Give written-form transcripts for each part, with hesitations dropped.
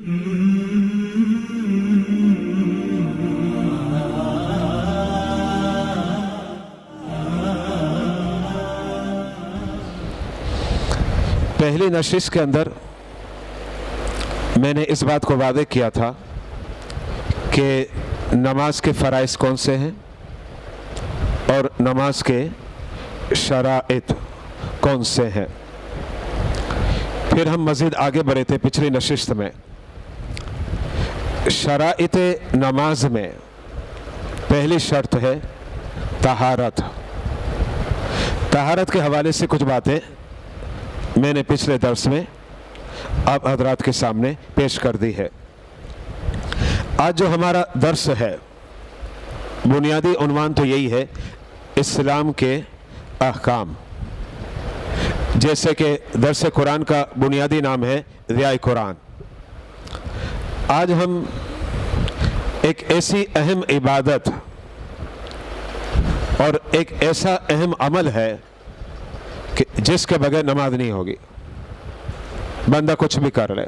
پہلی نشست کے اندر میں نے اس بات کو واضح کیا تھا کہ نماز کے فرائض کون سے ہیں اور نماز کے شرائط کون سے ہیں. پھر ہم مزید آگے بڑھے تھے پچھلی نشست میں. شرائط نماز میں پہلی شرط ہے طہارت. طہارت کے حوالے سے کچھ باتیں میں نے پچھلے درس میں آپ حضرات کے سامنے پیش کر دی ہے. آج جو ہمارا درس ہے بنیادی عنوان تو یہی ہے اسلام کے احکام. جیسے کہ درس قرآن کا بنیادی نام ہے ضیاء قرآن. آج ہم ایک ایسی اہم عبادت اور ایک ایسا اہم عمل ہے کہ جس کے بغیر نماز نہیں ہوگی. بندہ کچھ بھی کر لے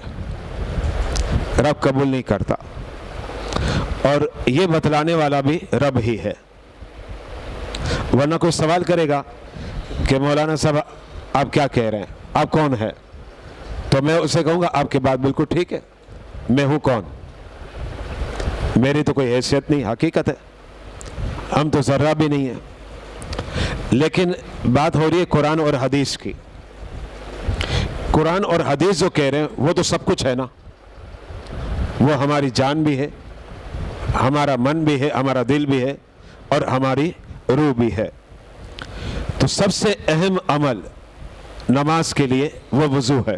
رب قبول نہیں کرتا، اور یہ بتلانے والا بھی رب ہی ہے. ورنہ کوئی سوال کرے گا کہ مولانا صاحب آپ کیا کہہ رہے ہیں، آپ کون ہیں؟ تو میں اسے کہوں گا آپ کی بات بالکل ٹھیک ہے. میں ہوں کون؟ میری تو کوئی حیثیت نہیں، حقیقت ہے ہم تو ذرہ بھی نہیں ہیں. لیکن بات ہو رہی ہے قرآن اور حدیث کی. قرآن اور حدیث جو کہہ رہے ہیں وہ تو سب کچھ ہے نا. وہ ہماری جان بھی ہے، ہمارا من بھی ہے، ہمارا دل بھی ہے اور ہماری روح بھی ہے. تو سب سے اہم عمل نماز کے لیے وہ وضو ہے.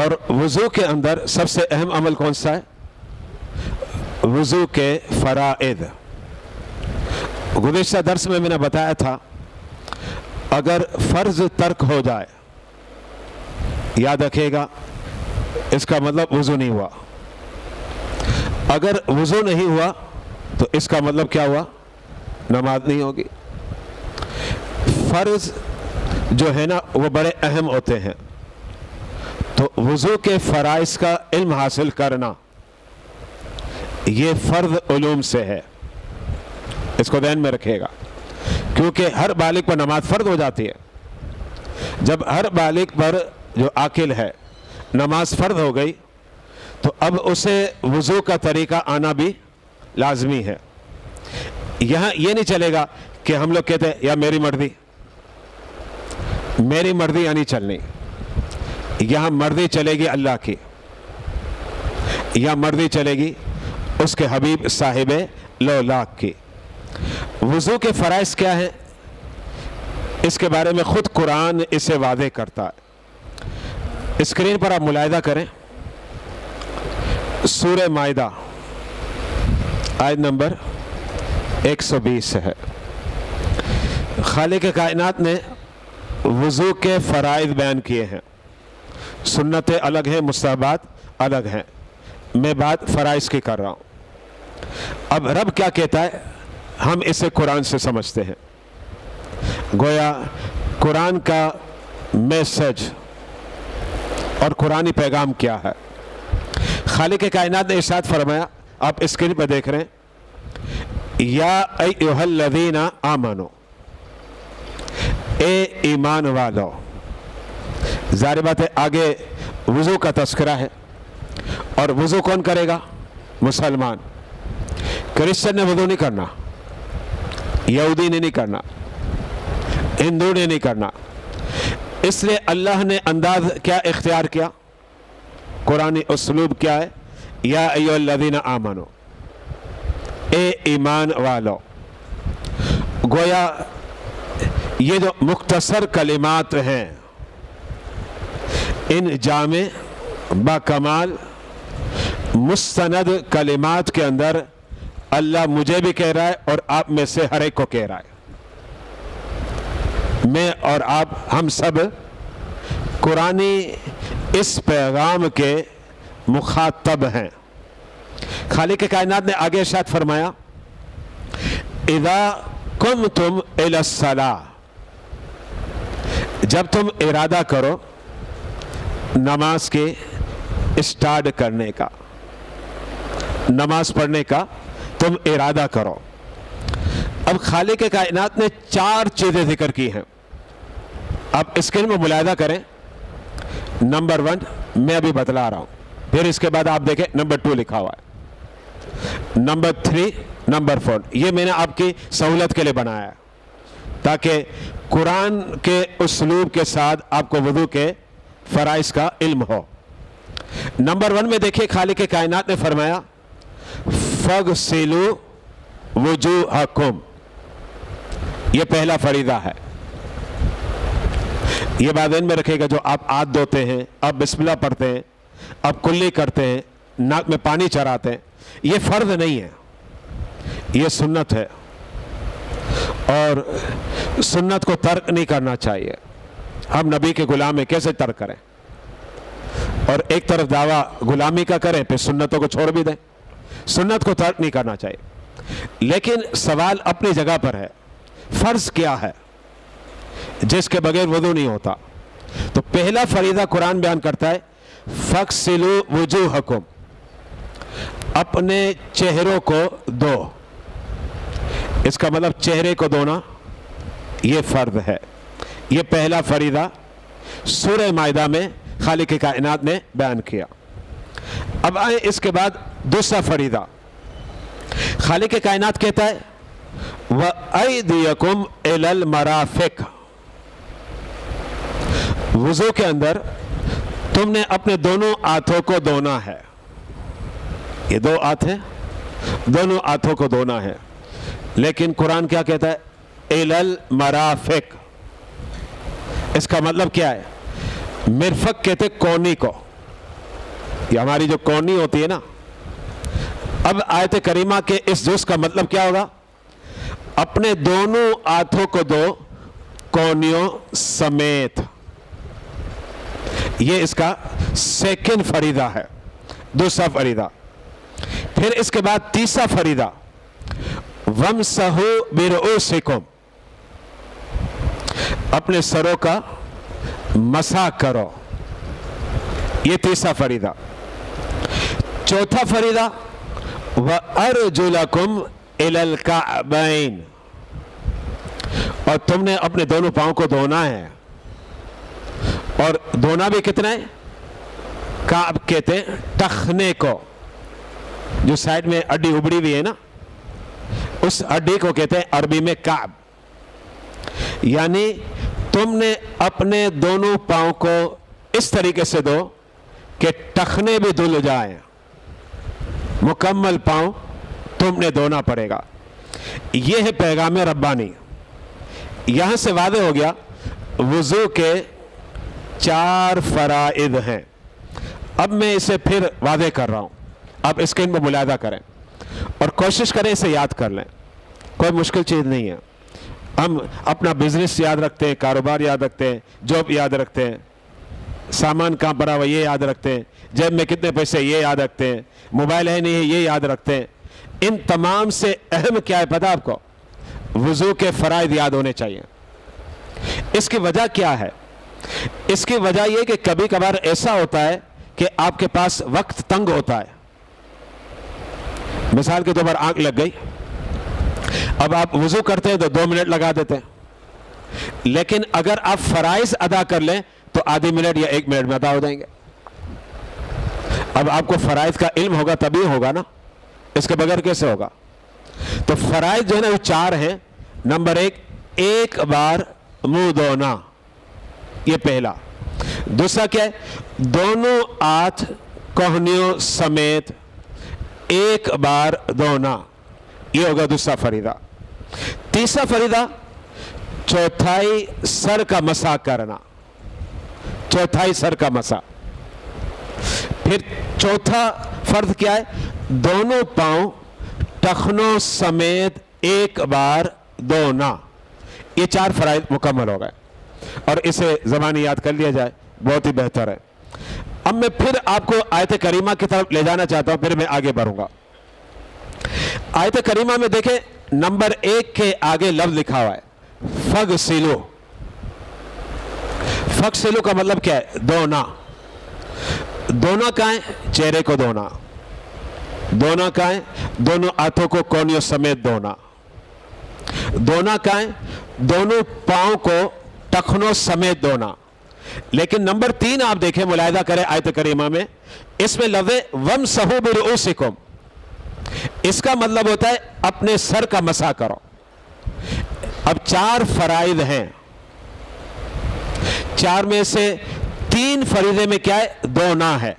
اور وضو کے اندر سب سے اہم عمل کون سا ہے؟ وضو کے فرائض. گزشتہ درس میں نے بتایا تھا اگر فرض ترک ہو جائے، یاد رکھیے گا اس کا مطلب وضو نہیں ہوا. اگر وضو نہیں ہوا تو اس کا مطلب کیا ہوا؟ نماز نہیں ہوگی. فرض جو ہے نا وہ بڑے اہم ہوتے ہیں. تو وضو کے فرائض کا علم حاصل کرنا یہ فرض علوم سے ہے. اس کو ذہن میں رکھیے گا، کیونکہ ہر بالغ پر نماز فرض ہو جاتی ہے. جب ہر بالغ پر جو عاقل ہے نماز فرض ہو گئی تو اب اسے وضو کا طریقہ آنا بھی لازمی ہے. یہاں یہ نہیں چلے گا کہ ہم لوگ کہتے ہیں یا میری مرضی یا نہیں چلنی. یہاں مرضی چلے گی اللہ کی، یا مرضی چلے گی اس کے حبیب صاحب لولاک کی. وضو کے فرائض کیا ہیں اس کے بارے میں خود قرآن اسے واضح کرتا ہے. اسکرین پر آپ ملاحظہ کریں، سورہ مائدہ آیت نمبر 120 ہے. خالق کائنات نے وضو کے فرائض بیان کیے ہیں. سنتیں الگ ہیں، مستحبات الگ ہیں. میں بات فرائض کی کر رہا ہوں. اب رب کیا کہتا ہے ہم اسے قرآن سے سمجھتے ہیں. گویا قرآن کا میسج اور قرآنی پیغام کیا ہے. خالق کائنات نے ارشاد فرمایا، آپ اسکرین پہ دیکھ رہے ہیں، یا ایھا الذین آمنو، اے ایمان والو. ظاہر بات ہے آگے وضو کا تذکرہ ہے، اور وضو کون کرے گا؟ مسلمان. کرسچن نے وضو نہیں کرنا، یہودی نے نہیں کرنا، ہندو نے نہیں کرنا. اس لیے اللہ نے انداز کیا اختیار کیا؟ قرآنی اسلوب کیا ہے؟ یا ایھا الذین آمنو، اے ایمان والو. گویا یہ جو مختصر کلمات ہیں ان جامع با کمال مستند کلمات کے اندر اللہ مجھے بھی کہہ رہا ہے اور آپ میں سے ہر ایک کو کہہ رہا ہے. میں اور آپ ہم سب قرآنی اس پیغام کے مخاطب ہیں. خالق کائنات نے آگے ارشاد فرمایا، اذا قمتم الی الصلاۃ، جب تم ارادہ کرو نماز کے स्टार्ट करने का, नमाज पढ़ने का तुम इरादा करो। अब खालिक कायनात ने 4 चीजें जिक्र की हैं। आप स्क्रीन में मुलाहिदा करें। नंबर 1 मैं अभी बतला रहा हूं, फिर इसके बाद आप देखें नंबर 2 लिखा हुआ है, नंबर 3, नंबर 4। ये मैंने आपकी सहूलत के लिए बनाया है ताकि कुरान के उसलूब के साथ आपको वुदू के फराइज का इल्म हो। नंबर 1 में देखिए खालिक कायनात ने फरमाया फगसिलू वुजूहकुम, ये पहला फरीदा है। ये बात ध्यान में रखिएगा, जो आप हाथ धोते हैं, आप बिस्मिल्लाह पढ़ते हैं, आप कुल्ली करते हैं, नाक में पानी चढ़ाते हैं, ये फर्ज नहीं है, ये सुन्नत है और सुन्नत को तर्क नहीं करना चाहिए। हम नबी के गुलाम हैं, कैसे तर्क करें? और एक तरफ दावा गुलामी का करें, फिर सुन्नतों को छोड़ भी दें। सुन्नत को तर्क नहीं करना चाहिए। लेकिन सवाल अपनी जगह पर है, फर्ज क्या है जिसके बगैर वुदू नहीं होता? तो पहला फरीदा कुरान बयान करता है फगसिलू वुजूहकुम, अपने चेहरों को धो। इसका मतलब चेहरे को धोना ये फर्ज है। ये पहला फरीदा सूरह माइदा में खालिक कायनात ने बयान किया। अब आए इसके बाद दूसरा फरीदा। खालिक कायनात कहता है व ऐदियकुम इलल मराफिक, वुज़ू के अंदर तुमने अपने दोनों हाथों को धोना है। ये 2 हाथ हैं, दोनों हाथों को धोना है। लेकिन कुरान क्या कहता है? इलल मराफिक। इसका मतलब क्या है? मिरफक कहते कोनी को, ये हमारी जो कोनी होती है ना। अब आयत करीमा के इस जुज़ का मतलब क्या होगा? अपने दोनों हाथों को दो कोनियों समेत। ये इसका सेकंड फरीदा है, दूसरा फरीदा। फिर इसके बाद तीसरा फरीदा वमसहु बिरुउसिकुम, अपने सरों का मसा करो। ये तीसरा फरीदा। चौथा फरीदा व अर्जुलकुम इलल काबैन, और तुमने अपने दोनों पांव को धोना है। और धोना भी कितना है? काब कहते हैं टखने को, जो साइड में हड्डी उबड़ी हुई है ना, उस हड्डी को कहते हैं अरबी में काब। यानी तुमने अपने दोनों पांव को इस तरीके से धो कि टखने भी धुल जाए, मुकम्मल पांव तुमने धोना पड़ेगा। यह है पैगाम रब्बानी। यहां से वादे हो गया वुज़ू के 4 फराइद हैं। अब मैं इसे फिर वादे कर रहा हूं, आप स्क्रीन पर मुलाहिदा करें और कोशिश करें इसे याद कर लें। कोई मुश्किल चीज़ नहीं है। हम अपना बिजनेस याद रखते हैं, कारोबार याद रखते हैं, जॉब याद रखते हैं, सामान कहाँ पड़ा हुआ ये याद रखते हैं, जेब में कितने पैसे ये याद रखते हैं, मोबाइल है नहीं है ये याद रखते हैं। इन तमाम से अहम क्या है पता आपको? वुज़ू के फराइद याद होने चाहिए। इसकी वजह क्या है? इसकी वजह यह कि कभी कभार ऐसा होता है कि आपके पास वक्त तंग होता है। मिसाल के तौर पर आंख लग गई, अब आप वुज़ू करते हैं तो 2 मिनट लगा देते हैं, लेकिन अगर आप फराइज अदा कर लें तो आधे मिनट या 1 मिनट में अदा हो जाएंगे। अब आपको फराइज का इल्म होगा तभी होगा ना, इसके बगैर कैसे होगा? तो फराइज जो है ना वो 4 हैं। नंबर 1, एक बार मुंह धोना, ये पहला। दूसरा क्या है? दोनों हाथ कोहनियों समेत एक बार धोना, ये होगा दूसरा फरीदा। तीसरा फरीदा चौथाई सर का मसा करना, चौथाई सर का मसा। फिर चौथा फर्ज क्या है? दोनों पांव टखनों समेत एक बार धोना। ये 4 फराइद मुकम्मल हो गए और इसे ज़बानी याद कर लिया जाए, बहुत ही बेहतर है। अब मैं फिर आपको आयत करीमा की तरफ ले जाना चाहता हूं, फिर मैं आगे बढ़ूंगा। आयत करीमा में देखें नंबर 1 के आगे लफ्ज लिखा हुआ है फगसिलू। फगसिलू का मतलब क्या है? धोना। दोनों कहाँ हैं? चेहरे को धोना। दोनों कहाँ हैं? दोनों हाथों को कोहनियों समेत धोना। दोनों कहाँ हैं? दोनों पांव को टखनों समेत धोना। लेकिन नंबर 3 आप देखें, मुलाहिदा करें आयत करीमा में, इसमें लफ्ज़ है वमसहू बिरुऊसिकुम। इसका मतलब होता है अपने सर का मसा करो। अब 4 फराइद हैं, 4 में से 3 फरीदे में क्या है? धोना है,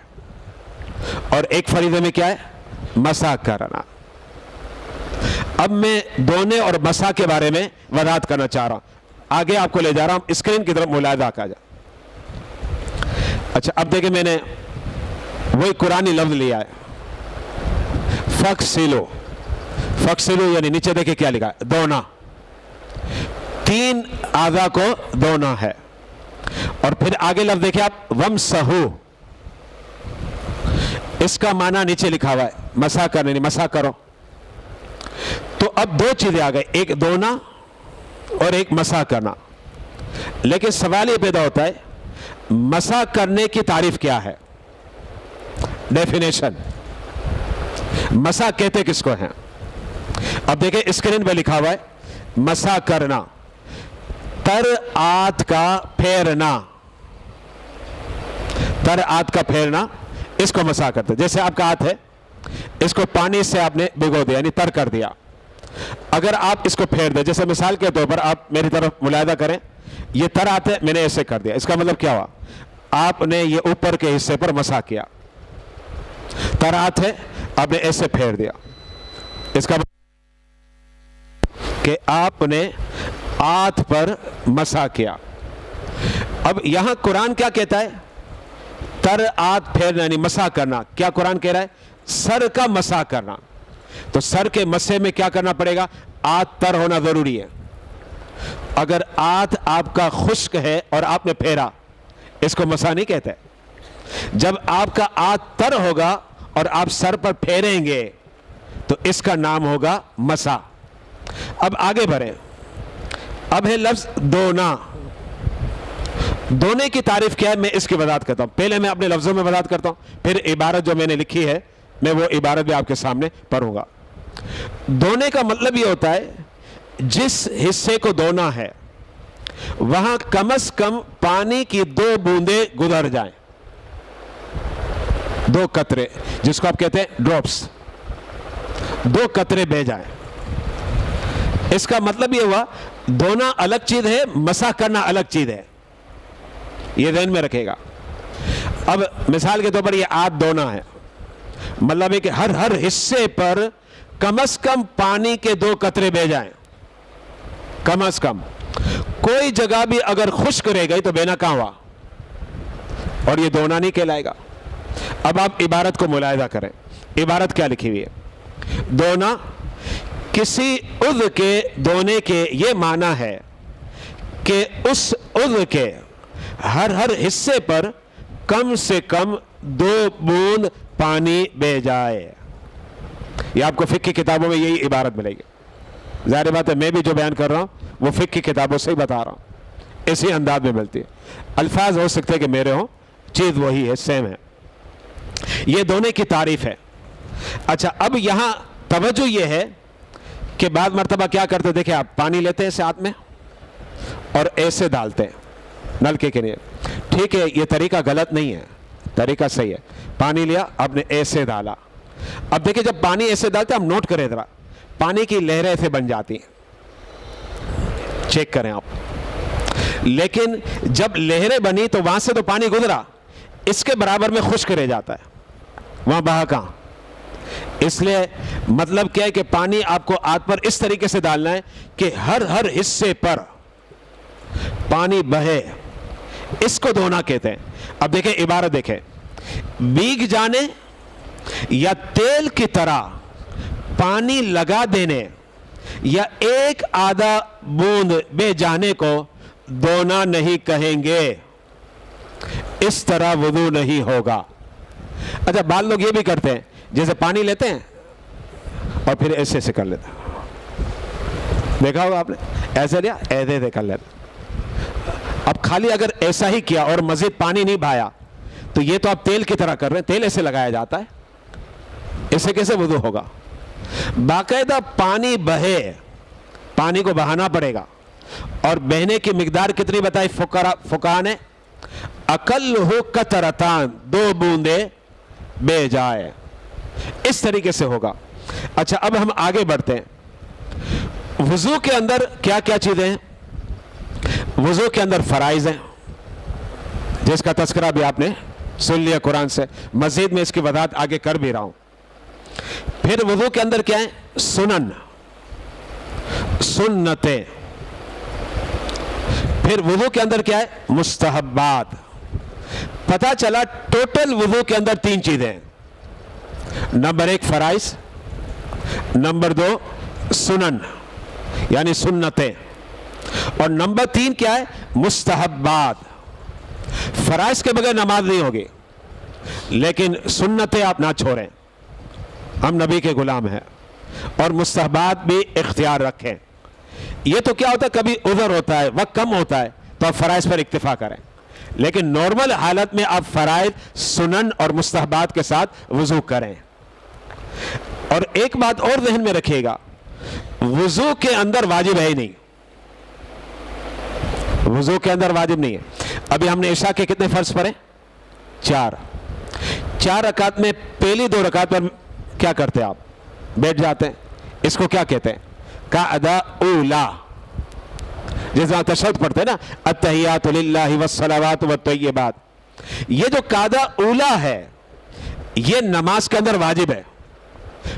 और 1 फरीदे में क्या है? मसा करना। अब मैं धोने और मसा के बारे में वजाहत करना चाह रहा हूं, आगे आपको ले जा रहा हूं, स्क्रीन की तरफ मुलाहिदा का जा। अच्छा, अब देखिए, मैंने वही कुरानी लफ्ज लिया है, फक्सिलो। फक्सिलो यानी नीचे देखिए क्या लिखा है? धोना। 3 आज़ा को धोना है। और फिर आगे लफ्ज देखिए आप, वमसहू। इसका माना नीचे लिखा हुआ है मसा करने, मसा करो। तो अब 2 चीजें आ गई, एक धोना और एक मसा करना। लेकिन सवाल ये पैदा होता है, मसा करने की तारीफ क्या है? डेफिनेशन, मसा कहते किसको हैं? अब देखिए स्क्रीन पे लिखा हुआ है, मसा करना, तर आत का फेरना। तर आत का फेरना, इसको मसा करते। जैसे आपका हाथ है, इसको पानी से आपने भिगो दिया, यानी तर कर दिया। अगर आप इसको फेर दें, जैसे मिसाल के तौर पर आप मेरी तरफ मुलाहिदा करें, ये तर हाथ है, मैंने ऐसे कर दिया, इसका मतलब क्या हुआ? आपने ये ऊपर के हिस्से पर मसा किया। तर हाथ है, आपने ऐसे फेर दिया, इसका मतलब कि आपने हाथ पर मसा किया। अब यहां कुरान क्या कहता है? तर हाथ फेरना यानी मसा करना। क्या कुरान कह रहा है? सर का मसा करना। तो सर के मसे में क्या करना पड़ेगा? हाथ तर होना जरूरी है। अगर हाथ आपका खुश्क है और आपने फेरा, इसको मसा नहीं कहते। जब आपका हाथ तर होगा और आप सर पर फेरेंगे तो इसका नाम होगा मसा। अब आगे बढ़े, अब है लफ्ज धोना। धोने की तारीफ क्या है, मैं इसकी वजाहत करता हूं। पहले मैं अपने लफ्जों में वजाहत करता हूं, फिर इबारत जो मैंने लिखी है मैं वो इबारत भी आपके सामने पढ़ूंगा। धोने का मतलब ये होता है, जिस हिस्से को धोना है वहां कम से कम पानी की 2 बूंदे गुजर जाएं, 2 कतरे, जिसको आप कहते हैं ड्रॉप्स, 2 कतरे बह जाएं। इसका मतलब ये हुआ, धोना अलग चीज है, मसा करना अलग चीज है, ये ध्यान में रखेगा। अब मिसाल के तौर पर ये हाथ धोना है, मतलब है कि हर हिस्से पर कम से कम पानी के 2 कतरे बह जाएं, कम से कम। कोई जगह भी अगर खुश्क रह गई तो बहना कहां हुआ, और ये धोना नहीं कहलाएगा। अब आप इबारत को मुलाहिदा करें, इबारत क्या लिखी हुई है? धोना, किसी उज़्व के धोने के ये माना है कि उस उज़्व के हर हिस्से पर कम से कम 2 बूंद पानी बह जाए। ये आपको फिक्र की किताबों में यही इबारत मिलेगी। ज़ाहिर बात है, मैं भी जो बयान कर रहा हूं वो फिक्र की किताबों से ही बता रहा हूं, इसी अंदाज में मिलती है। अल्फाज हो सकते हैं कि मेरे हों, चीज़ वही है, सेम है। ये धोने की तारीफ है। अच्छा, अब यहां तवज्जो ये है कि बाद मर्तबा क्या करते, देखिए आप पानी लेते हैं इसे हाथ में और ऐसे डालते हैं नलके के लिए। ठीक है, ये तरीका गलत नहीं है, तरीका सही है। पानी लिया, आपने ऐसे डाला। अब देखिए, जब पानी ऐसे डालते हैं, आप नोट करें जरा, पानी की लहरें ऐसे बन जाती हैं, चेक करें आप। लेकिन जब लहरें बनी तो वहां से तो पानी गुजरा, इसके बराबर में खुश्क रह जाता है, वहां बहा कहां। इसलिए मतलब क्या है कि पानी आपको हाथ पर इस तरीके से डालना है कि हर हिस्से पर पानी बहे, इसको धोना कहते हैं। अब देखें इबारत, देखें, भीग जाने या तेल की तरह पानी लगा देने या एक आधा बूंद बह जाने को धोना नहीं कहेंगे, इस तरह वुदू नहीं होगा। अच्छा, बाद लोग ये भी करते हैं, जैसे पानी लेते हैं और फिर ऐसे ऐसे कर लेते हैं, देखा होगा आपने, ऐसे लिया ऐसे कर लेते। अब खाली अगर ऐसा ही किया और मजीद पानी नहीं बहाया تو یہ تو آپ تیل کی طرح کر رہے ہیں, تیل ایسے لگایا جاتا ہے, اسے کیسے وضو ہوگا؟ باقاعدہ پانی بہے, پانی کو بہانا پڑے گا, اور بہنے کی مقدار کتنی بتائی فقہا نے؟ اقل ہو قطرتان, 2 بوندے بہ جائے, اس طریقے سے ہوگا. اچھا اب ہم آگے بڑھتے ہیں. وضو کے اندر کیا کیا چیزیں ہیں؟ وضو کے اندر فرائض ہیں, جس کا تذکرہ بھی آپ نے سن لیا قرآن سے, مزید میں اس کی وضاحت آگے کر بھی رہا ہوں. پھر وضو کے اندر کیا ہے؟ سنن, سنتیں. پھر وضو کے اندر کیا ہے؟ مستحبات. پتہ چلا ٹوٹل وضو کے اندر 3 چیزیں ہیں. نمبر 1 فرائض, نمبر 2 سنن یعنی سنتیں, اور نمبر 3 کیا ہے؟ مستحبات. فرائض کے بغیر نماز نہیں ہوگی, لیکن سنتیں آپ نہ چھوڑیں, ہم نبی کے غلام ہیں, اور مستحبات بھی اختیار رکھیں. یہ تو کیا ہوتا ہے, کبھی عذر ہوتا ہے, وقت کم ہوتا ہے, تو آپ فرائض پر اکتفا کریں, لیکن نارمل حالت میں آپ فرائض, سنن اور مستحبات کے ساتھ وضو کریں. اور ایک بات اور ذہن میں رکھیے گا, وضو کے اندر واجب ہے ہی نہیں, وضو کے اندر واجب نہیں ہے. ابھی ہم نے عشاء کے کتنے فرض پڑھے؟ 4 رکعت میں پہلی 2 رکعت پر کیا کرتے ہیں آپ؟ بیٹھ جاتے ہیں. اس کو کیا کہتے ہیں؟ قعدہ اولا. جس طرح تشہد پڑھتے ہیں نا, التحیات للہ والصلوات والطیبات, یہ جو قعدہ اولا ہے یہ نماز کے اندر واجب ہے.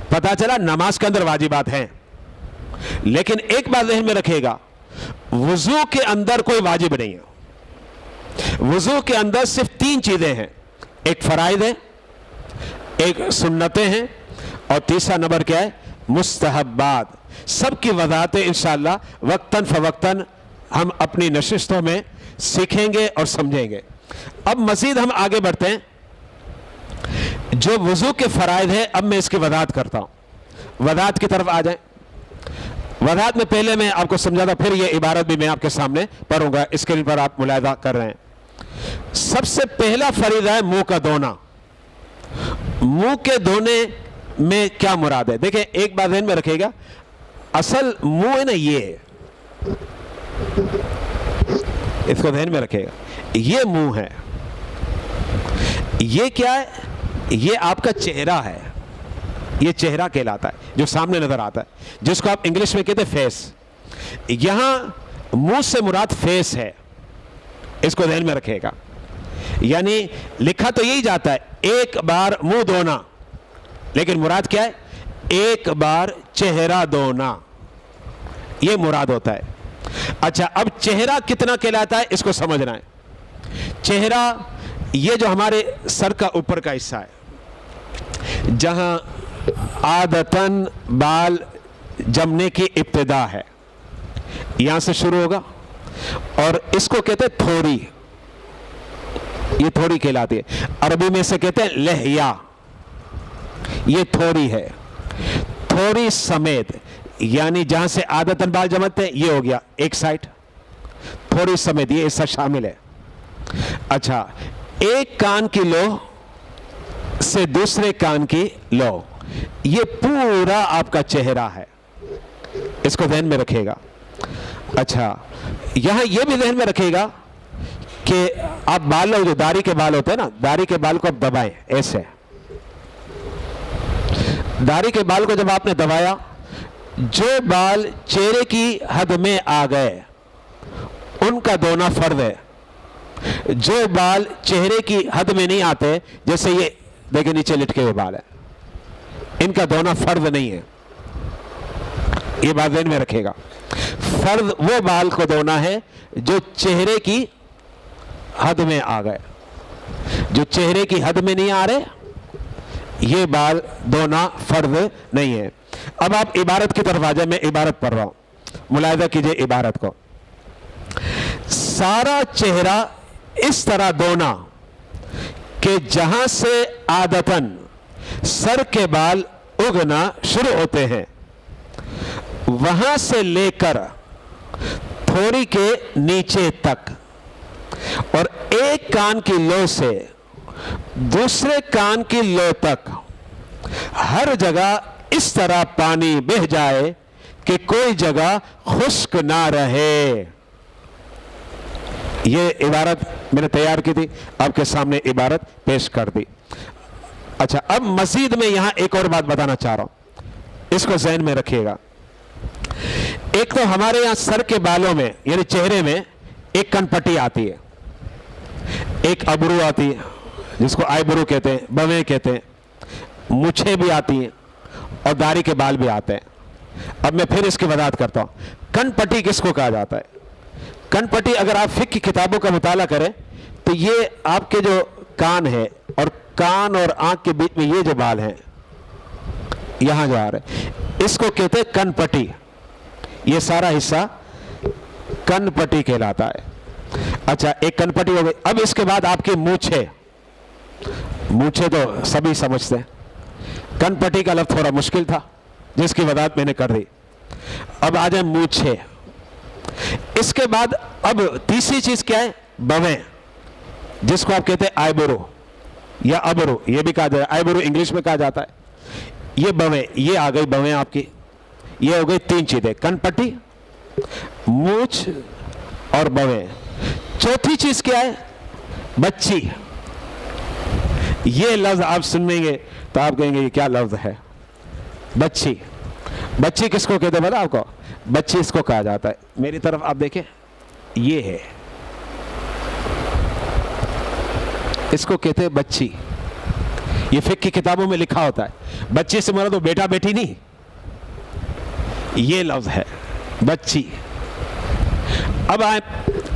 پتہ چلا نماز کے اندر واجبات ہیں, لیکن ایک بات ذہن میں رکھے گا, وضو کے اندر کوئی واجب نہیں ہے. وضو کے اندر صرف 3 چیزیں ہیں, ایک فرائض ہے, ایک سنتیں ہیں, اور تیسرا نمبر کیا ہے؟ مستحبات. سب کی وضاحتیں انشاءاللہ وقتاً فوقتاً ہم اپنی نشستوں میں سیکھیں گے اور سمجھیں گے. اب مزید ہم آگے بڑھتے ہیں. جو وضو کے فرائض ہے, اب میں اس کی وضاحت کرتا ہوں. وضاحت کی طرف آ جائیں. وضاحت میں پہلے میں آپ کو سمجھا تھا, پھر یہ عبارت بھی میں آپ کے سامنے پڑھوں گا, اسکرین پر آپ ملاحظہ کر رہے ہیں. سب سے پہلا فریضہ ہے منہ کا دھونا. منہ کے دھونے میں کیا مراد ہے؟ دیکھیں ایک بات ذہن میں رکھے گا, اصل منہ ہے نا, یہ اس کو ذہن میں رکھے گا, یہ منہ ہے. یہ کیا ہے؟ یہ آپ کا چہرہ ہے, یہ چہرہ کہلاتا ہے جو سامنے نظر آتا ہے, جس کو آپ انگلش میں کہتے ہیں فیس. یہاں منہ سے مراد فیس ہے, اس کو ذہن میں رکھے گا. یعنی لکھا تو یہی جاتا ہے ایک بار منہ دھونا, لیکن مراد کیا ہے؟ ایک بار چہرہ دھونا, یہ مراد ہوتا ہے. اچھا اب چہرہ کتنا کہلاتا ہے اس کو سمجھنا ہے. چہرہ یہ جو ہمارے سر کا اوپر کا حصہ ہے, جہاں عادتاً بال جمنے کی ابتدا ہے, یہاں سے شروع ہوگا, اور اس کو کہتے ہیں تھوڑی. یہ تھوڑی کہلاتی ہے. عربی میں اسے کہتے ہیں لحیہ, یہ تھوڑی ہے. تھوڑی سمیت یعنی جہاں سے عادتاً بال جمتے ہیں, یہ ہو گیا ایک سائٹ. تھوڑی سمیت یہ حصہ شامل ہے. اچھا, ایک کان کی لو سے دوسرے کان کی لو, یہ پورا آپ کا چہرہ ہے, اس کو ذہن میں رکھے گا. اچھا یہاں یہ بھی ذہن میں رکھے گا کہ آپ بالوں, جو داڑھی کے بال ہوتے ہیں نا, داڑھی کے بال کو آپ دبائیں ایسے. داڑھی کے بال کو جب آپ نے دبایا, جو بال چہرے کی حد میں آ گئے ان کا دھونا فرض ہے. جو بال چہرے کی حد میں نہیں آتے, جیسے یہ دیکھیں نیچے لٹکے ہوئے بال ہیں, ان کا دھونا فرض نہیں ہے. یہ بات ذہن میں رکھے گا. فرض وہ بال کو دھونا ہے جو چہرے کی حد میں آ گئے. جو چہرے کی حد میں نہیں آ رہے, یہ بال دھونا فرض نہیں ہے. اب آپ عبارت کی طرف آ جائیں, میں عبارت پڑھ رہا ہوں, ملاحظہ کیجئے عبارت کو. سارا چہرہ اس طرح دھونا کہ جہاں سے عادتاً سر کے بال اگنا شروع ہوتے ہیں, وہاں سے لے کر تھوڑی کے نیچے تک, اور ایک کان کی لو سے दूसरे कान की लो तक हर जगह इस तरह पानी बह जाए कि कोई जगह खुश्क ना रहे। ये इबारत मैंने तैयार की थी, आपके सामने इबारत पेश कर दी। अच्छा, अब मजीद में यहां एक और बात बताना चाह रहा हूं, इसको ज़हन में रखिएगा। एक तो हमारे यहां सर के बालों में यानी चेहरे में एक कनपट्टी आती है, एक अबरू आती है जिसको आईब्रो कहते हैं, बवें कहते हैं, मूछें भी आती हैं और दाढ़ी के बाल भी आते हैं। अब मैं फिर इसकी वजाहत करता हूं, कनपट्टी किसको कहा जाता है? कनपट्टी अगर आप फिक्र की किताबों का मुताला करें तो ये आपके जो कान है और कान और आंख के बीच में ये जो बाल हैं यहां जा रहे, इसको कहते हैं कनपट्टी। ये सारा हिस्सा कनपट्टी कहलाता है। अच्छा, एक कनपट्टी हो गई। अब इसके बाद आपकी मूछें, मूछें तो सभी समझते हैं, कनपट्टी का लफ्ज़ थोड़ा मुश्किल था जिसकी वजाहत मैंने कर दी। अब आ जाए मूछें। इसके बाद अब तीसरी चीज क्या है? बवें, जिसको आप कहते हैं आईब्रो या अबरू, ये भी कहा जाता है, आईब्रो इंग्लिश में कहा जाता है। ये बवें, ये आ गई बवें आपकी। ये हो गई तीन चीजें, कनपट्टी, मूछ और बवें। चौथी चीज क्या है? बच्ची। ये लफ्ज आप सुनेंगे तो आप कहेंगे ये क्या लफ्ज है? बच्ची। बच्ची किसको कहते हैं पता आपको? बच्ची इसको कहा जाता है, मेरी तरफ आप देखें, ये है, इसको कहते हैं बच्ची। ये फिक्र की किताबों में लिखा होता है। बच्ची से मरा तो बेटा बेटी नहीं, ये लफ्ज है बच्ची। अब आए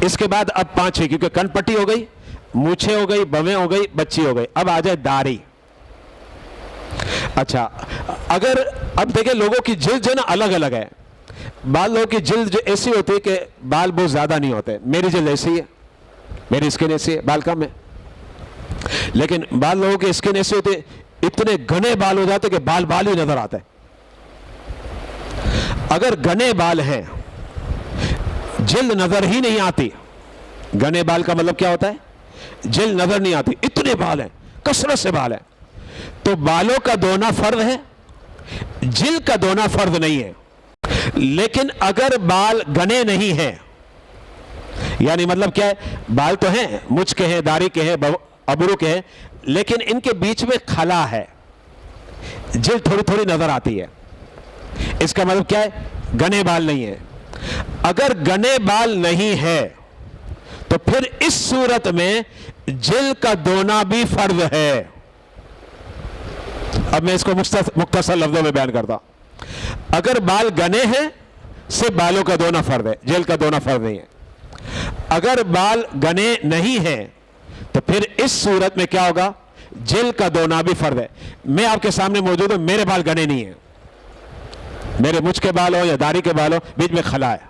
इसके बाद, अब पांचवी, क्योंकि कनपट्टी हो गई, मूछें हो गई, बवें हो गई, बच्ची हो गई। अब आ जाए दाढ़ी। अच्छा, अगर अब देखें लोगों की जिल्द जो ना अलग अलग है। बाल लोगों की जिल्द जो ऐसी होती है कि बाल बहुत ज्यादा नहीं होते, मेरी जिल्द ऐसी है, मेरी स्किन ऐसी है, बाल कम है। लेकिन बाल लोगों की स्किन ऐसी होती है, इतने घने बाल हो जाते कि बाल बाल ही नजर आते हैं। अगर घने बाल हैं, जिल्द नजर ही नहीं आती। घने बाल का मतलब क्या होता है? जिल्द नजर नहीं आती, इतने बाल हैं, कसरत से बाल हैं। तो बालों का धोना फर्ज है, जिल्द का धोना फर्ज नहीं है। लेकिन अगर बाल घने नहीं हैं, यानी मतलब क्या है? बाल तो हैं, मुझ के हैं, दाढ़ी के हैं, अबरू के हैं, लेकिन इनके बीच में खला है, जिल्द थोड़ी थोड़ी नजर आती है। इसका मतलब क्या है? घने बाल नहीं है। अगर घने बाल नहीं है तो फिर इस सूरत में जिल्द का धोना भी फर्ज है। अब मैं इसको मुख्तसर लफ्जों में बयान करता हूं। अगर बाल घने हैं, सिर्फ बालों का धोना फर्ज है, जिल्द का धोना फर्ज नहीं है। अगर बाल घने नहीं हैं तो फिर इस सूरत में क्या होगा? जिल्द का धोना भी फर्ज है। मैं आपके सामने मौजूद हूं, मेरे बाल घने नहीं है, मेरे मुझ के बाल हो या दाढ़ी के बाल हो, बीच में खला है।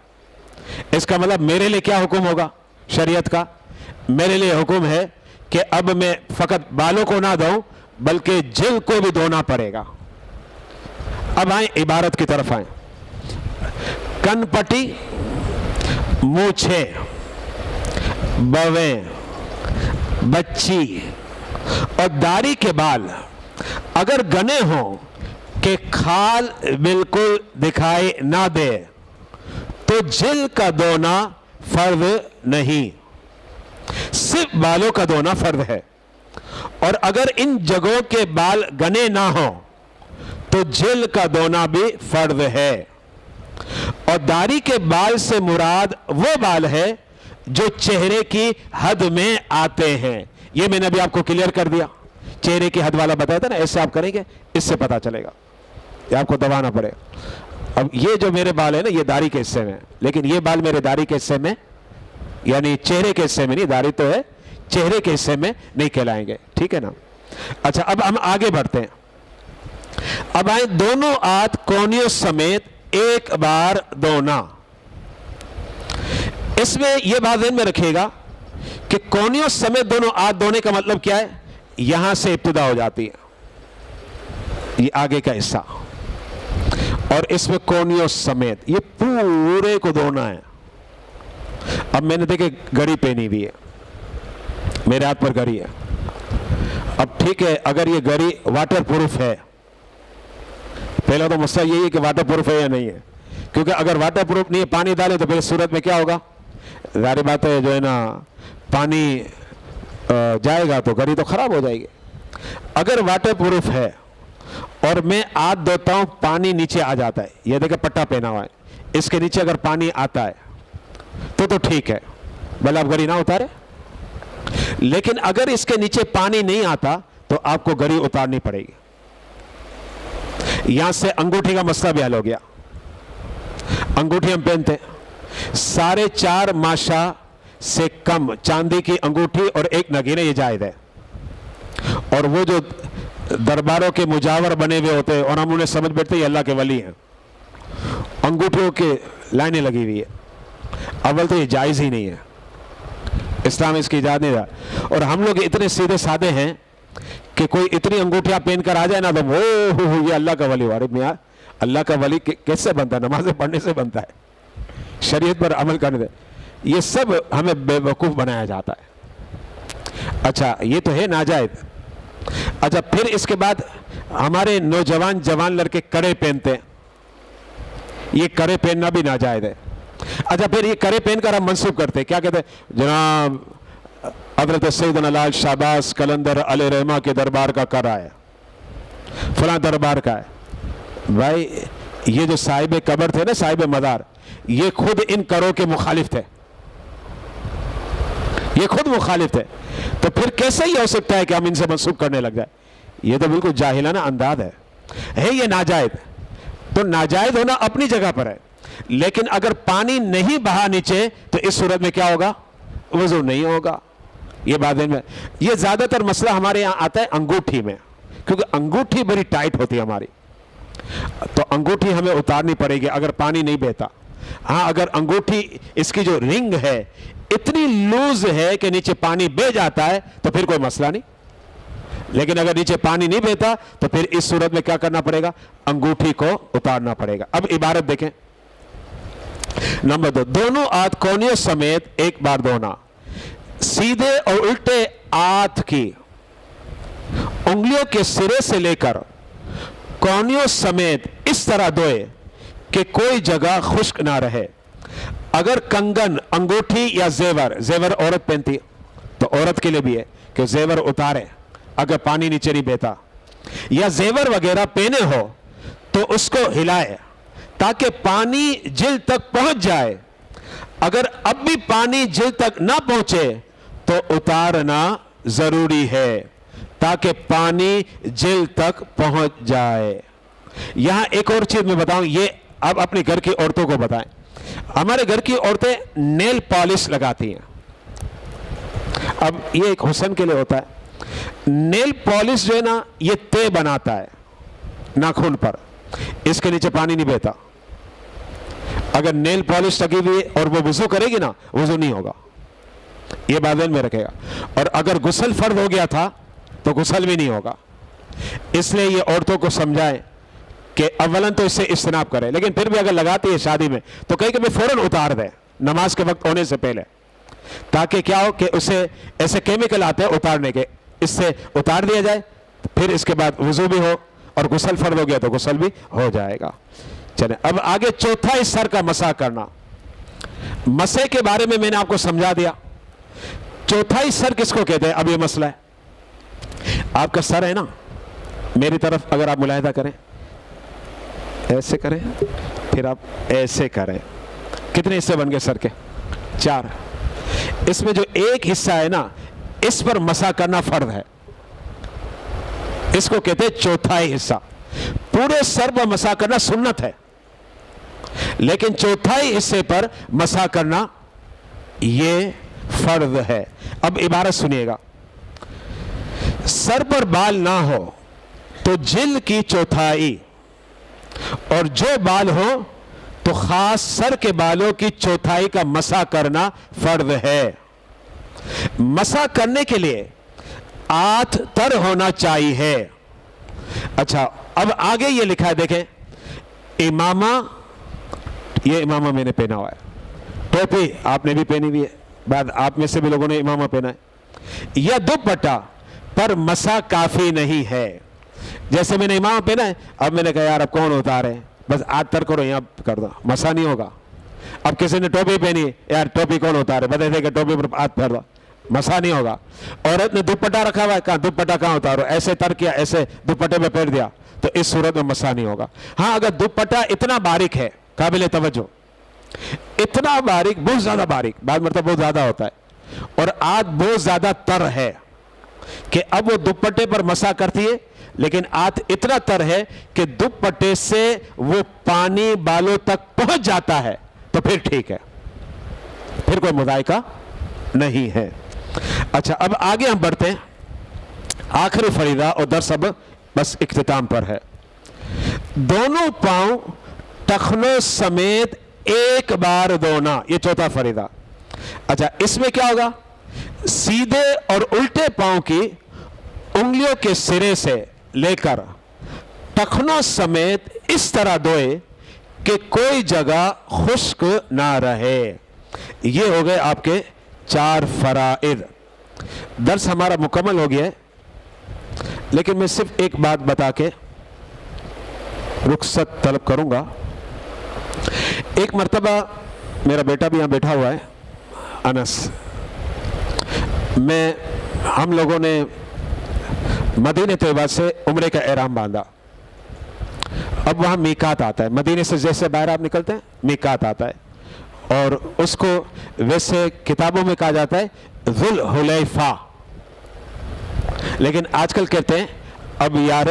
इसका मतलब मेरे लिए क्या हुक्म होगा शरीयत का? मेरे लिए हुक्म है कि अब मैं फकत बालों को ना धोऊं बल्कि जिल्द को भी धोना पड़ेगा। अब आए इबारत की तरफ आए। कनपट्टी, मूछें, बवें, बच्ची और दाढ़ी के बाल अगर घने हों कि खाल बिल्कुल दिखाई ना दे तो जिल्द का धोना फर्ज नहीं, सिर्फ बालों का धोना फर्ज है। और अगर इन जगहों के बाल घने ना हो तो जिल्द का धोना भी फर्ज है। और दाढ़ी के बाल से मुराद वो बाल है जो चेहरे की हद में आते हैं। ये मैंने अभी आपको क्लियर कर दिया, चेहरे की हद वाला बताया था ना, ऐसे आप करेंगे इससे पता चलेगा, ये आपको दबाना पड़ेगा। अब ये जो मेरे बाल है ना, ये दाढ़ी के हिस्से में, लेकिन ये बाल मेरे दाढ़ी के हिस्से में यानी चेहरे के हिस्से में नहीं, दाढ़ी तो है, चेहरे के हिस्से में नहीं कहलाएंगे, ठीक है ना। अच्छा, अब हम आगे बढ़ते हैं। अब आए दोनों हाथ कोहनियों समेत एक बार धोना। इसमें यह बात ध्यान में रखिएगा कि कोहनियों समेत दोनों हाथ धोने का मतलब क्या है? यहां से इब्तिदा हो जाती है, ये आगे का हिस्सा, और इसमें कोहनियों समेत ये पूरे को धोना है। अब मैंने देखे घड़ी पहनी हुई है, मेरे हाथ पर घड़ी है, अब ठीक है, अगर ये घड़ी वाटर प्रूफ है, पहला तो मसला यही है कि वाटर प्रूफ है या नहीं है, क्योंकि अगर वाटर प्रूफ नहीं है, पानी डाले तो फिर सूरत में क्या होगा, जाहिर बात है जो है ना, पानी जाएगा तो घड़ी तो खराब हो जाएगी। अगर वाटर प्रूफ है और मैं हाथ धोता हूं, पानी नीचे आ जाता है, ये देखिए पट्टा पहना हुआ है, इसके नीचे अगर पानी आता है तो ठीक है, भले आप घड़ी ना उतारे। लेकिन अगर इसके नीचे पानी नहीं आता तो आपको घड़ी उतारनी पड़ेगी। यहां से अंगूठी का मसला भी हल हो गया। अंगूठी हम पहनते 4.5 माशा से कम चांदी की अंगूठी और एक नगीने, ये जायज है। और वो जो दरबारों के मुजावर बने हुए होते हैं और हम उन्हें समझ बैठते ये अल्लाह के वली हैं, अंगूठियों के लाइनें लगी हुई है, अव्वल तो ये जायज ही नहीं है, इस्लाम इसकी इजाजत नहीं रहा। और हम लोग इतने सीधे साधे हैं कि कोई इतनी अंगूठियां पहनकर आ जाए ना तो वो ये अल्लाह का वली। अरे मियां, अल्लाह का वली कैसे बनता है? नमाज़ें पढ़ने से बनता है, शरीयत पर अमल करने से। ये सब हमें बेवकूफ़ बनाया जाता है। अच्छा, ये तो है नाजायज। अच्छा, फिर इसके बाद हमारे नौजवान जवान लड़के कड़े पहनते हैं, ये कड़े पहनना भी नाजायज है। अच्छा, फिर ये कड़े पहनकर हम मंसूब करते हैं, क्या कहते हैं, जनाब हज़रत सैयदना लाल शाहबाज कलंदर अलैहि रहमा के दरबार का करा है, फलां दरबार का है। भाई, ये जो साहिब कब्र थे ना, साहिब मज़ार, ये खुद इन करों के मुखालिफ थे, ये खुद मुखालिफ थे। तो फिर कैसे ये हो सकता है कि हम इनसे मंसूब करने लग जाए? ये तो बिल्कुल जाहिलाना अंदाज है ये नाजायज। तो नाजायज होना अपनी जगह पर है, लेकिन अगर पानी नहीं बहा नीचे तो इस सूरत में क्या होगा? वज़ू नहीं होगा। ये बाद में, ये ज्यादातर मसला हमारे यहाँ आता है अंगूठी में, क्योंकि अंगूठी बड़ी टाइट होती है हमारी, तो अंगूठी हमें उतारनी पड़ेगी अगर पानी नहीं बहता। हाँ, अगर अंगूठी इसकी जो रिंग है इतनी लूज है कि नीचे पानी बह जाता है तो फिर कोई मसला नहीं, लेकिन अगर नीचे पानी नहीं बहता तो फिर इस सूरत में क्या करना पड़ेगा? अंगूठी को उतारना पड़ेगा। अब इबारत देखें, नंबर 2, दोनों हाथ कोहनियों समेत एक बार धोना। सीधे और उल्टे हाथ की उंगलियों के सिरे से लेकर कोहनियों समेत इस तरह धोए कि कोई जगह खुश्क ना रहे। अगर कंगन, अंगूठी या जेवर औरत पहनती तो औरत के लिए भी है कि जेवर उतारे अगर पानी नीचे नहीं बहता, या जेवर वगैरह पहने हो तो उसको हिलाए ताकि पानी जिल्द तक पहुंच जाए। अगर अब भी पानी जिल्द तक ना पहुंचे तो उतारना जरूरी है ताकि पानी जिल्द तक पहुंच जाए। यहां एक और चीज मैं बताऊं, ये अब अपने घर की औरतों को बताएं। हमारे घर की औरतें नेल पॉलिश लगाती हैं। अब ये एक हुस्न के लिए होता है। नेल पॉलिश जो है ना, ये तय बनाता है नाखून पर, इसके नीचे पानी नहीं बहता। अगर नेल पॉलिश लगी हुई और वो वुजू करेगी ना, वुजू नहीं होगा, ये बात में रखेगा। और अगर गुस्ल फर्ज हो गया था तो गुस्ल भी नहीं होगा। इसलिए ये औरतों को समझाएं कि अव्वलन तो इससे इज्तनाब करें, लेकिन फिर भी अगर लगाती है शादी में तो कहीं कि फौरन उतार दें नमाज के वक्त होने से पहले, ताकि क्या हो कि उसे ऐसे केमिकल आते हैं उतारने के, इससे उतार दिया जाए, फिर इसके बाद वुजू भी हो और गुस्ल फर्ज हो गया तो गुस्ल भी हो जाएगा। चले अब आगे, चौथा इस सर का मसा करना। मसे के बारे में मैंने आपको समझा दिया। चौथा इस सर किसको कहते हैं? अब ये मसला है, आपका सर है ना, मेरी तरफ अगर आप मुलाहिदा करें, ऐसे करें, फिर आप ऐसे करें। कितने हिस्से बन गए सर के? 4। इसमें जो एक हिस्सा है ना, इस पर मसा करना फर्ज है, इसको कहते हैं चौथाई हिस्सा। पूरे सर पर मसा करना सुन्नत है, लेकिन चौथाई हिस्से पर मसा करना ये फर्ज है। अब इबारत सुनिएगा, सर पर बाल ना हो तो जिल्द की चौथाई, और जो बाल हो तो खास सर के बालों की चौथाई का मसा करना फर्ज है। मसा करने के लिए हाथ तर होना चाहिए। अच्छा, अब आगे ये लिखा है, देखें, इमामा, ये इमामा मैंने पहना हुआ है, टोपी आपने भी पहनी हुई है, बाद आप में से भी लोगों ने इमामा पहना है, या दुपट्टा پر مسا کافی نہیں ہے. جیسے میں نے امام پہنا ہے, اب میں نے کہا یار اب کون اتارے, بس ہاتھ تر کرو یہاں کر دو, مسا نہیں ہوگا. اب کسی نے ٹوپی پہنی ہے, یار ٹوپی کون اتارے, بتا دے کہ ٹوپی پر ہاتھ پھیر دو, مسا نہیں ہوگا. عورت نے دوپٹہ رکھا ہوا ہے, کہاں دوپٹہ کہاں اتارو, ایسے تر کیا, ایسے دوپٹے پہ پھیر دیا, تو اس صورت میں مسا نہیں ہوگا. ہاں اگر دوپٹہ اتنا باریک ہے, قابل توجہ, اتنا باریک, بہت زیادہ باریک, بعض مرتبہ بہت زیادہ ہوتا ہے, اور آج بہت زیادہ تر ہے کہ اب وہ دوپٹے پر مسا کرتی ہے, لیکن آج اتنا تر ہے کہ دوپٹے سے وہ پانی بالوں تک پہنچ جاتا ہے, تو پھر ٹھیک ہے, پھر کوئی مذائقہ نہیں ہے. اچھا اب آگے ہم بڑھتے ہیں, آخری فریضہ, اور درس اب بس اختتام پر ہے. دونوں پاؤں ٹخنوں سمیت ایک بار دھونا, یہ چوتھا فریضہ. اچھا اس میں کیا ہوگا, سیدھے اور الٹے پاؤں کی انگلیوں کے سرے سے لے کر ٹخنوں سمیت اس طرح دھوئے کہ کوئی جگہ خشک نہ رہے. یہ ہو گئے آپ کے 4 فرائض. درس ہمارا مکمل ہو گیا ہے, لیکن میں صرف ایک بات بتا کے رخصت طلب کروں گا. ایک مرتبہ میرا بیٹا بھی یہاں بیٹھا ہوا ہے, انس, ہم لوگوں نے مدینہ طیبہ سے عمرے کا احرام باندھا. اب وہاں میقات آتا ہے, مدینے سے جیسے باہر آپ نکلتے ہیں میقات آتا ہے, اور اس کو ویسے کتابوں میں کہا جاتا ہے ذوالحلیفہ, لیکن آج کل کہتے ہیں اب یار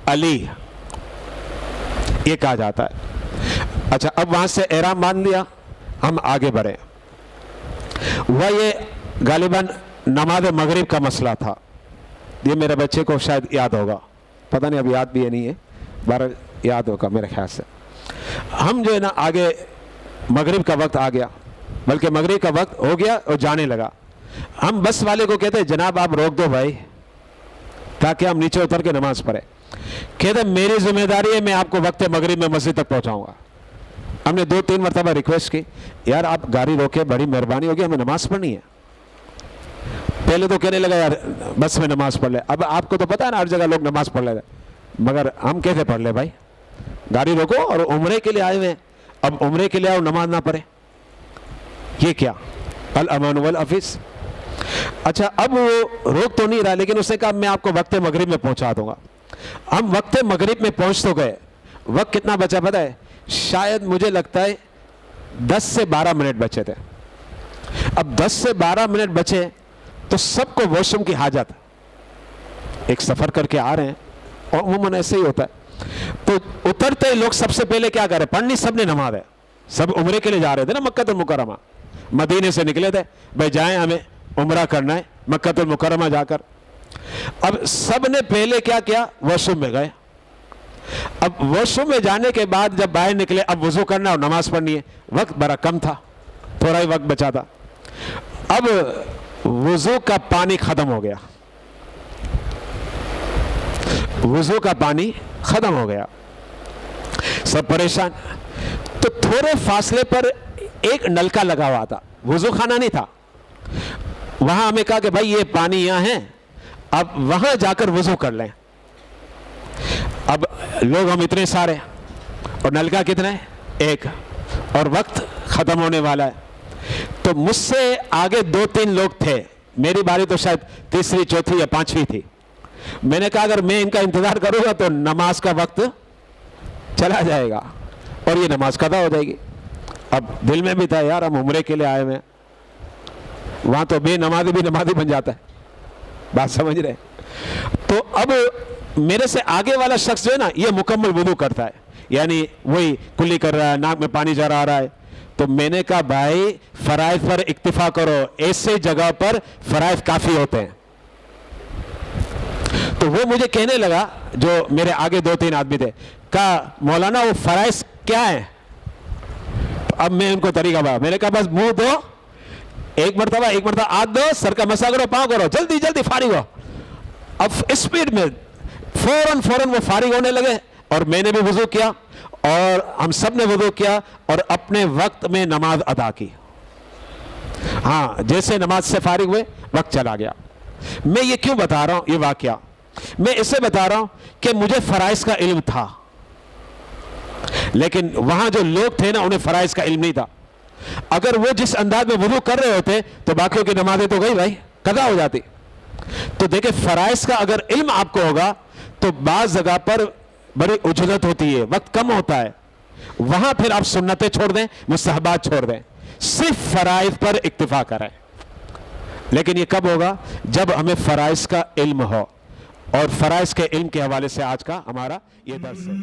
علی, یہ کہا جاتا ہے. اچھا اب وہاں سے احرام باندھ لیا, ہم آگے بڑھے. وہ یہ غالباً نماز مغرب کا مسئلہ تھا, یہ میرے بچے کو شاید یاد ہوگا, پتہ نہیں اب یاد بھی ہے نہیں ہے, بہرحال یاد ہوگا میرے خیال سے. ہم جو ہے نا آگے مغرب کا وقت آ گیا, بلکہ مغرب کا وقت ہو گیا اور جانے لگا. ہم بس والے کو کہتے ہیں جناب آپ روک دو بھائی, تاکہ ہم نیچے اتر کے نماز پڑھیں. کہتے ہیں میری ذمہ داری ہے, میں آپ کو وقت مغرب میں مسجد تک پہنچاؤں گا. ہم نے 2-3 مرتبہ ریکویسٹ کی, یار آپ گاڑی روکے, بڑی مہربانی ہوگی, ہمیں نماز پڑھنی ہے. پہلے تو کہنے لگا یار بس میں نماز پڑھ لے. اب آپ کو تو پتا ہے نا ہر جگہ لوگ نماز پڑھ لیتے, مگر ہم کیسے پڑھ لے بھائی, گاڑی روکو, اور عمرے کے لیے آئے ہوئے ہیں, اب عمرے کے لیے آؤ نماز نہ پڑھے, یہ کیا الامان والعفیف. اچھا اب وہ روک تو نہیں رہا, لیکن اس نے کہا میں آپ کو وقت مغرب میں پہنچا دوں گا. ہم وقت مغرب میں پہنچ تو گئے, وقت کتنا بچا پتہ ہے, شاید مجھے لگتا ہے 10 سے 12 منٹ بچے تھے. اب 10 سے 12 منٹ بچے تو سب کو واش روم کی حاجت, ایک سفر کر کے آ رہے ہیں, اور عموماً ایسے ہی ہوتا ہے, تو اترتے لوگ سب سے پہلے کیا کرے, پڑھنی سب نے نماز ہے, سب عمرے کے لیے جا رہے تھے نا مکہ المکرمہ, مدینے سے نکلے تھے بھائی جائیں ہمیں عمرہ کرنا ہے مکہ المکرمہ جا کر. اب سب نے پہلے کیا کیا, واش روم میں گئے. اب واش روم میں جانے کے بعد جب باہر نکلے, اب وضو کرنا اور نماز پڑھنی ہے, وقت بڑا کم تھا, تھوڑا ہی وقت بچا تھا. اب وضو کا پانی ختم ہو گیا, وضو کا پانی ختم ہو گیا, سب پریشان. تو تھوڑے فاصلے پر ایک نلکا لگا ہوا تھا, وضو خانہ نہیں تھا, وہاں ہمیں کہا کہ بھائی یہ پانی یہاں ہے, اب وہاں جا کر وضو کر لیں. اب لوگ ہم اتنے سارے, اور نلکا کتنا ہے, ایک, اور وقت ختم ہونے والا ہے. تو مجھ سے آگے 2-3 لوگ تھے, میری باری تو شاید تیسری, چوتھی یا 5ویں تھی. میں نے کہا اگر میں ان کا انتظار کروں گا تو نماز کا وقت چلا جائے گا اور یہ نماز قضا ہو جائے گی. اب دل میں بھی تھا یار ہم عمرے کے لیے آئے ہوئے ہیں, وہاں تو بے نمازی بھی نمازی بن جاتا ہے, بات سمجھ رہے. تو اب میرے سے آگے والا شخص جو ہے نا یہ مکمل وضو کرتا ہے, یعنی وہی کلی کر رہا ہے, ناک میں پانی جا رہا ہے. تو میں نے کہا بھائی فرائض پر اکتفا کرو, ایسے جگہ پر فرائض کافی ہوتے ہیں. تو وہ مجھے کہنے لگا, جو میرے آگے 2-3 آدمی تھے, کہا مولانا وہ فرائض کیا ہیں. اب میں ان کو طریقہ بتا, میں نے کہا بس منہ دو, ایک مرتبہ ہاتھ دو, سر کا مسا کرو, پاؤں کرو, جلدی جلدی فارغ ہو. اب اسپیڈ میں فوراً وہ فارغ ہونے لگے, اور میں نے بھی وضو کیا, اور ہم سب نے وضو کیا, اور اپنے وقت میں نماز ادا کی. ہاں جیسے نماز سے فارغ ہوئے وقت چلا گیا. میں یہ کیوں بتا رہا ہوں یہ واقعہ؟ میں اسے بتا رہا ہوں کہ مجھے فرائض کا علم تھا، لیکن وہاں جو لوگ تھے نا انہیں فرائض کا علم نہیں تھا. اگر وہ جس انداز میں وضو کر رہے ہوتے تو باقیوں کی نمازیں تو گئی بھائی، قضا ہو جاتی. تو دیکھیں فرائض کا اگر علم آپ کو ہوگا تو بعض جگہ پر بڑی اجلت ہوتی ہے، وقت کم ہوتا ہے، وہاں پھر آپ سنتیں چھوڑ دیں، مستحبات چھوڑ دیں، صرف فرائض پر اکتفا کریں. لیکن یہ کب ہوگا؟ جب ہمیں فرائض کا علم ہو. اور فرائض کے علم کے حوالے سے آج کا ہمارا یہ درس ہے.